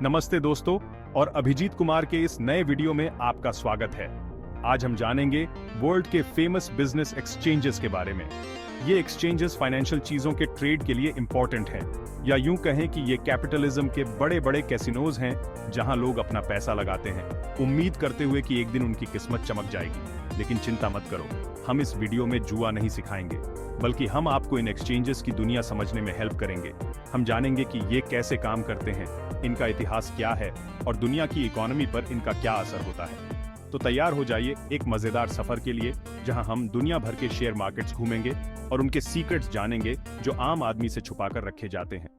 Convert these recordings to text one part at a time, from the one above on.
नमस्ते दोस्तों, और अभिजीत कुमार के इस नए वीडियो में आपका स्वागत है। आज हम जानेंगे वर्ल्ड के फेमस बिजनेस एक्सचेंजेस के बारे में। ये एक्सचेंजेस फाइनेंशियल चीजों के ट्रेड के लिए इंपॉर्टेंट हैं, या यूं कहें कि ये कैपिटलिज्म के बड़े बड़े कैसीनोज हैं जहां लोग अपना पैसा लगाते हैं, उम्मीद करते हुए कि एक दिन उनकी किस्मत चमक जाएगी। लेकिन चिंता मत करो, हम इस वीडियो में जुआ नहीं सिखाएंगे, बल्कि हम आपको इन एक्सचेंजेस की दुनिया समझने में हेल्प करेंगे। हम जानेंगे कि ये कैसे काम करते हैं, इनका इतिहास क्या है और दुनिया की इकोनॉमी पर इनका क्या असर होता है। तो तैयार हो जाइए एक मजेदार सफर के लिए, जहां हम दुनिया भर के शेयर मार्केट्स घूमेंगे और उनके सीक्रेट्स जानेंगे जो आम आदमी से छुपाकर रखे जाते हैं।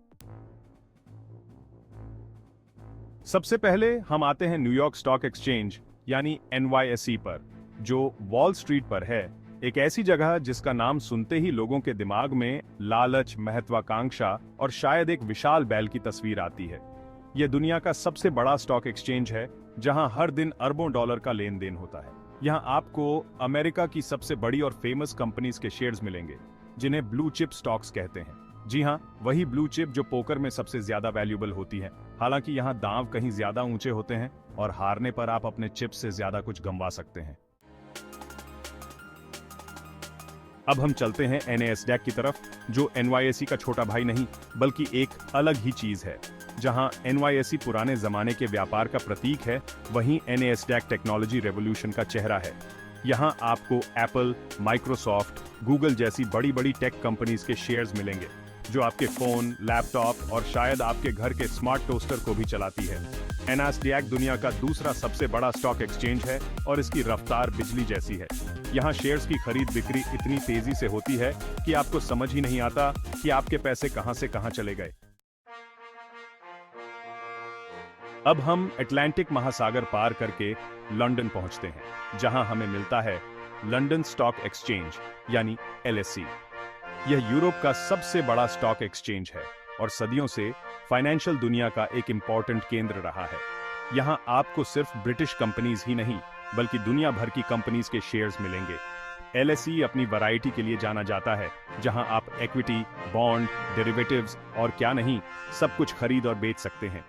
सबसे पहले हम आते हैं न्यूयॉर्क स्टॉक एक्सचेंज यानी NYSE पर, जो वॉल स्ट्रीट पर है। एक ऐसी जगह जिसका नाम सुनते ही लोगों के दिमाग में लालच, महत्वाकांक्षा और शायद एक विशाल बैल की तस्वीर आती है। यह दुनिया का सबसे बड़ा स्टॉक एक्सचेंज है, जहां हर दिन अरबों डॉलर का लेन देन होता है। यहां आपको अमेरिका की सबसे बड़ी और फेमस कंपनीज के शेयर्स मिलेंगे, जिन्हें ब्लू चिप स्टॉक्स कहते हैं। जी हां, वही ब्लू चिप जो पोकर में सबसे ज्यादा वैल्यूएबल होती है। हालांकि यहां दांव कहीं ज्यादा ऊंचे होते हैं और हारने पर आप अपने चिप्स से ज्यादा कुछ गंवा सकते हैं। अब हम चलते हैं NASDAQ की तरफ, जो NYSE का छोटा भाई नहीं बल्कि एक अलग ही चीज है। जहां NYSE पुराने जमाने के व्यापार का प्रतीक है, वहीं NASDAQ टेक्नोलॉजी रेवोल्यूशन का चेहरा है। यहां आपको एप्पल, माइक्रोसॉफ्ट, गूगल जैसी बड़ी बड़ी टेक कंपनीज के शेयर्स मिलेंगे, जो आपके फोन, लैपटॉप और शायद आपके घर के स्मार्ट टोस्टर को भी चलाती है। NASDAQ दुनिया का दूसरा सबसे बड़ा स्टॉक एक्सचेंज है और इसकी रफ्तार बिजली जैसी है। यहाँ शेयर्स की खरीद बिक्री इतनी तेजी से होती है कि आपको समझ ही नहीं आता कि आपके पैसे कहां से कहां चले गए। अब हम अटलांटिक महासागर पार करके लंदन पहुंचते हैं, जहां हमें मिलता है लंदन स्टॉक एक्सचेंज यानी LSE। यह यूरोप का सबसे बड़ा स्टॉक एक्सचेंज है और सदियों से फाइनेंशियल दुनिया का एक इंपॉर्टेंट केंद्र रहा है। यहां आपको सिर्फ ब्रिटिश कंपनीज ही नहीं, बल्कि दुनिया भर की कंपनीज के शेयर्स मिलेंगे। LSE अपनी वैरायटी के लिए जाना जाता है, जहां आप इक्विटी, बॉन्ड, डेरिवेटिव्स और क्या नहीं, सब कुछ खरीद और बेच सकते हैं।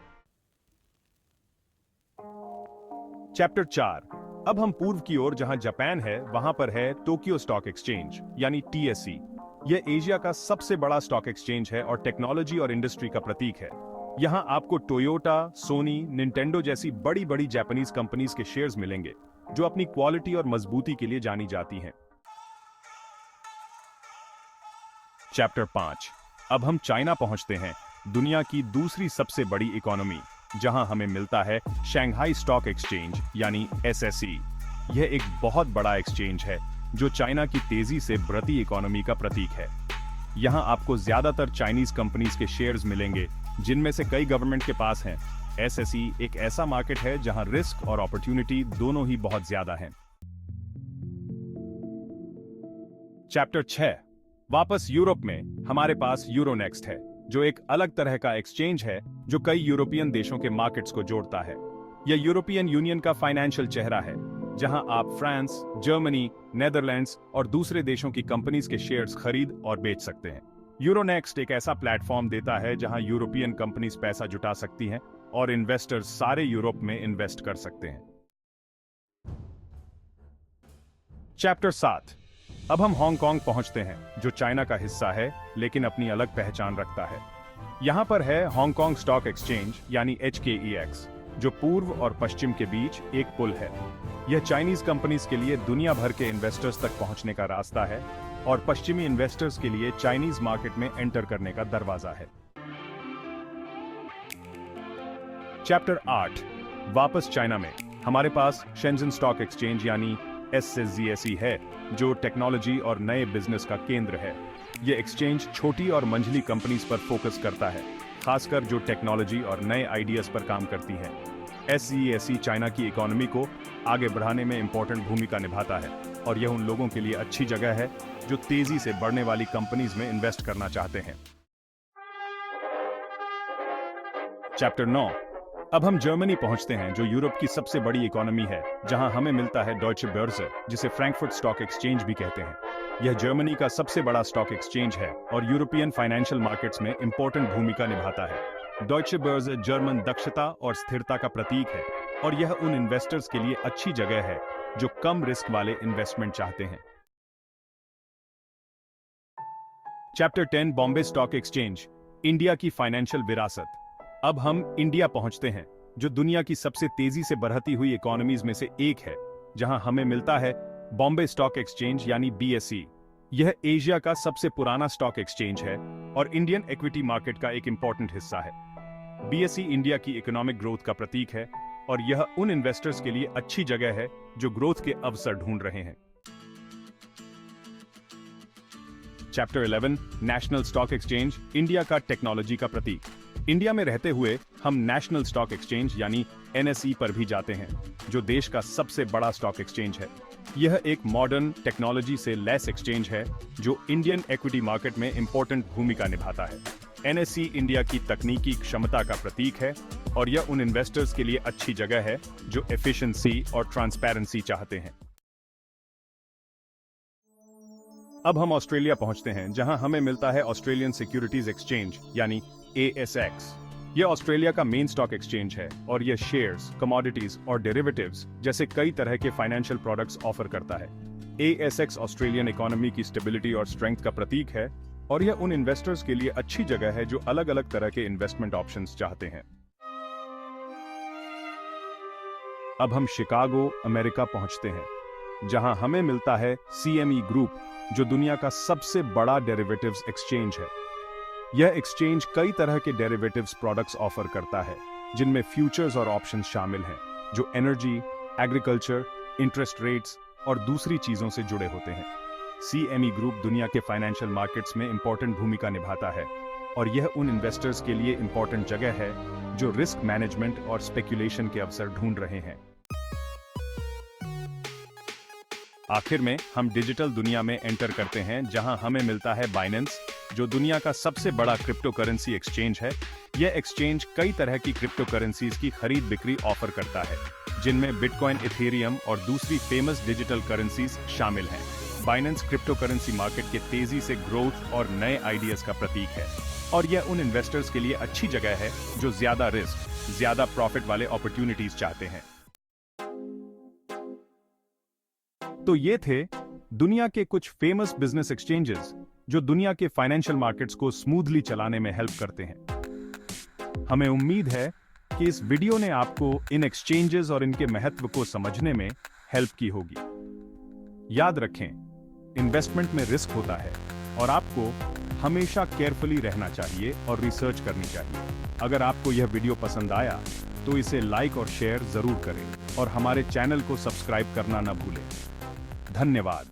चैप्टर 4। अब हम पूर्व की ओर, जहां जापान है, वहां पर है टोक्यो स्टॉक एक्सचेंज यानी TSE। यह एशिया का सबसे बड़ा स्टॉक एक्सचेंज है और टेक्नोलॉजी और इंडस्ट्री का प्रतीक है। यहां आपको टोयोटा, सोनी, निंटेंडो जैसी बड़ी बड़ी जापानीज कंपनीज के शेयर्स मिलेंगे, जो अपनी क्वालिटी और मजबूती के लिए जानी जाती हैं। चैप्टर 5। अब हम चाइना पहुंचते हैं, दुनिया की दूसरी सबसे बड़ी इकोनॉमी, जहां हमें मिलता है शंघाई स्टॉक एक्सचेंज यानी SSE। यह एक बहुत बड़ा एक्सचेंज है, जो चाइना की तेजी से बढ़ती इकोनॉमी का प्रतीक है। यहां आपको ज्यादातर चाइनीज कंपनीज के शेयर्स मिलेंगे, जिनमें से कई गवर्नमेंट के पास हैं। SSE एक ऐसा मार्केट है जहां रिस्क और अपॉर्चुनिटी दोनों ही बहुत ज्यादा हैं। चैप्टर 6। वापस यूरोप में हमारे पास यूरोनेक्स्ट है, जो एक अलग तरह का एक्सचेंज है जो कई यूरोपियन देशों के मार्केट्स को जोड़ता है। यह यूरोपियन यूनियन का फाइनेंशियल चेहरा है, जहां आप फ्रांस, जर्मनी, नेदरलैंड्स और दूसरे देशों की कंपनीज के शेयर्स खरीद और बेच सकते हैं। यूरोनेक्स्ट एक ऐसा प्लेटफॉर्म देता है जहां यूरोपियन कंपनीज पैसा जुटा सकती हैं और इन्वेस्टर्स सारे यूरोप में इन्वेस्ट कर सकते हैं। चैप्टर 7। अब हम हांगकांग पहुंचते हैं, जो चाइना का हिस्सा है लेकिन अपनी अलग पहचान रखता है। यहां पर है हांगकांग स्टॉक एक्सचेंज यानी HKEX, जो पूर्व और पश्चिम के बीच एक पुल है। यह चाइनीज कंपनीज के लिए दुनिया भर के इन्वेस्टर्स तक पहुंचने का रास्ता है और पश्चिमी इन्वेस्टर्स के लिए चाइनीज मार्केट में एंटर करने का दरवाजा है। चैप्टर 8। वापस चाइना में हमारे पास शेंजन स्टॉक एक्सचेंज यानी SSGSE है, जो टेक्नोलॉजी और नए बिजनेस का केंद्र है। यह एक्सचेंज छोटी और मंझली कंपनीज पर फोकस करता है, खासकर जो टेक्नोलॉजी और नए आइडियाज पर काम करती हैं। SCSE चाइना की इकोनॉमी को आगे बढ़ाने में इंपॉर्टेंट भूमिका निभाता है और यह उन लोगों के लिए अच्छी जगह है जो तेजी से बढ़ने वाली कंपनीज में इन्वेस्ट करना चाहते हैं। चैप्टर 9। अब हम जर्मनी पहुंचते हैं, जो यूरोप की सबसे बड़ी इकोनॉमी है, जहां हमें मिलता है डॉयचे बर्जे, जिसे फ्रैंकफर्ट स्टॉक एक्सचेंज भी कहते हैं। यह जर्मनी का सबसे बड़ा स्टॉक एक्सचेंज है और यूरोपियन फाइनेंशियल मार्केट्स में इंपॉर्टेंट भूमिका निभाता है। डॉयचे बर्जे जर्मन दक्षता और स्थिरता का प्रतीक है और यह उन इन्वेस्टर्स के लिए अच्छी जगह है जो कम रिस्क वाले इन्वेस्टमेंट चाहते हैं। Chapter 10 Bombay stock exchange, India की फाइनेंशियल विरासत। अब हम इंडिया पहुंचते हैं, जो दुनिया की सबसे तेजी से बढ़ती हुई इकोनॉमीज में से एक है, जहां हमें मिलता है बॉम्बे स्टॉक एक्सचेंज यानी BSE। यह एशिया का सबसे पुराना स्टॉक एक्सचेंज है और इंडियन इक्विटी मार्केट का एक इंपॉर्टेंट हिस्सा है। BSE इंडिया की इकोनॉमिक ग्रोथ का प्रतीक है और यह उन इन्वेस्टर्स के लिए अच्छी जगह है जो ग्रोथ के अवसर ढूंढ रहे हैं। Chapter 11 national stock exchange, India का टेक्नोलॉजी का प्रतीक। इंडिया में रहते हुए हम नेशनल स्टॉक एक्सचेंज यानी NSE पर भी जाते हैं, जो देश का सबसे बड़ा स्टॉक एक्सचेंज है। यह एक मॉडर्न टेक्नोलॉजी से लैस एक्सचेंज है जो इंडियन इक्विटी मार्केट में इंपॉर्टेंट भूमिका निभाता है। NSE इंडिया की तकनीकी क्षमता का प्रतीक है और यह उन इन्वेस्टर्स के लिए अच्छी जगह है जो एफिशिएंसी और ट्रांसपेरेंसी चाहते हैं। अब हम ऑस्ट्रेलिया पहुंचते हैं, जहां हमें मिलता है ऑस्ट्रेलियन सिक्योरिटीज एक्सचेंज यानी ASX। यह ऑस्ट्रेलिया का मेन स्टॉक एक्सचेंज है और यह शेयर्स, कमोडिटीज और डेरिवेटिव्स जैसे कई तरह के फाइनेंशियल प्रोडक्ट्स ऑफर करता है। ASX ऑस्ट्रेलियन इकोनॉमी की स्टेबिलिटी और स्ट्रेंथ का प्रतीक है और यह उन इन्वेस्टर्स के लिए अच्छी जगह है जो अलग अलग तरह के इन्वेस्टमेंट ऑप्शंस चाहते हैं। अब हम शिकागो, अमेरिका पहुंचते हैं, जहां हमें मिलता है CME ग्रुप, जो दुनिया का सबसे बड़ा डेरिवेटिव्स एक्सचेंज है। यह एक्सचेंज कई तरह के डेरिवेटिव्स प्रोडक्ट्स ऑफर करता है, जिनमें फ्यूचर्स और ऑप्शंस शामिल हैं, जो एनर्जी, एग्रीकल्चर, इंटरेस्ट रेट्स और दूसरी चीजों से जुड़े होते हैं। CME ग्रुप दुनिया के फाइनेंशियल मार्केट्स में इंपॉर्टेंट भूमिका निभाता है और यह उन इन्वेस्टर्स के लिए इंपॉर्टेंट जगह है जो रिस्क मैनेजमेंट और स्पेक्यूलेशन के अवसर ढूंढ रहे हैं। आखिर में हम डिजिटल दुनिया में एंटर करते हैं, जहां हमें मिलता है बाइनेंस, जो दुनिया का सबसे बड़ा क्रिप्टो करेंसी एक्सचेंज है। यह एक्सचेंज कई तरह की क्रिप्टो करेंसीज की खरीद बिक्री ऑफर करता है, जिनमें बिटकॉइन, इथेरियम और दूसरी फेमस डिजिटल करेंसीज शामिल हैं। बाइनेंस क्रिप्टो करेंसी मार्केट के तेजी से ग्रोथ और नए आइडियाज का प्रतीक है और यह उन इन्वेस्टर्स के लिए अच्छी जगह है जो ज्यादा रिस्क, ज्यादा प्रॉफिट वाले अपॉर्चुनिटीज चाहते हैं। तो ये थे दुनिया के कुछ फेमस बिजनेस एक्सचेंजेस जो दुनिया के फाइनेंशियल मार्केट्स को स्मूथली चलाने में हेल्प करते हैं। हमें उम्मीद है कि इस वीडियो ने आपको इन एक्सचेंजेस और इनके महत्व को समझने में हेल्प की होगी। याद रखें, इन्वेस्टमेंट में रिस्क होता है और आपको हमेशा केयरफुली रहना चाहिए और रिसर्च करनी चाहिए। अगर आपको यह वीडियो पसंद आया तो इसे लाइक और शेयर जरूर करें और हमारे चैनल को सब्सक्राइब करना न भूलें। धन्यवाद।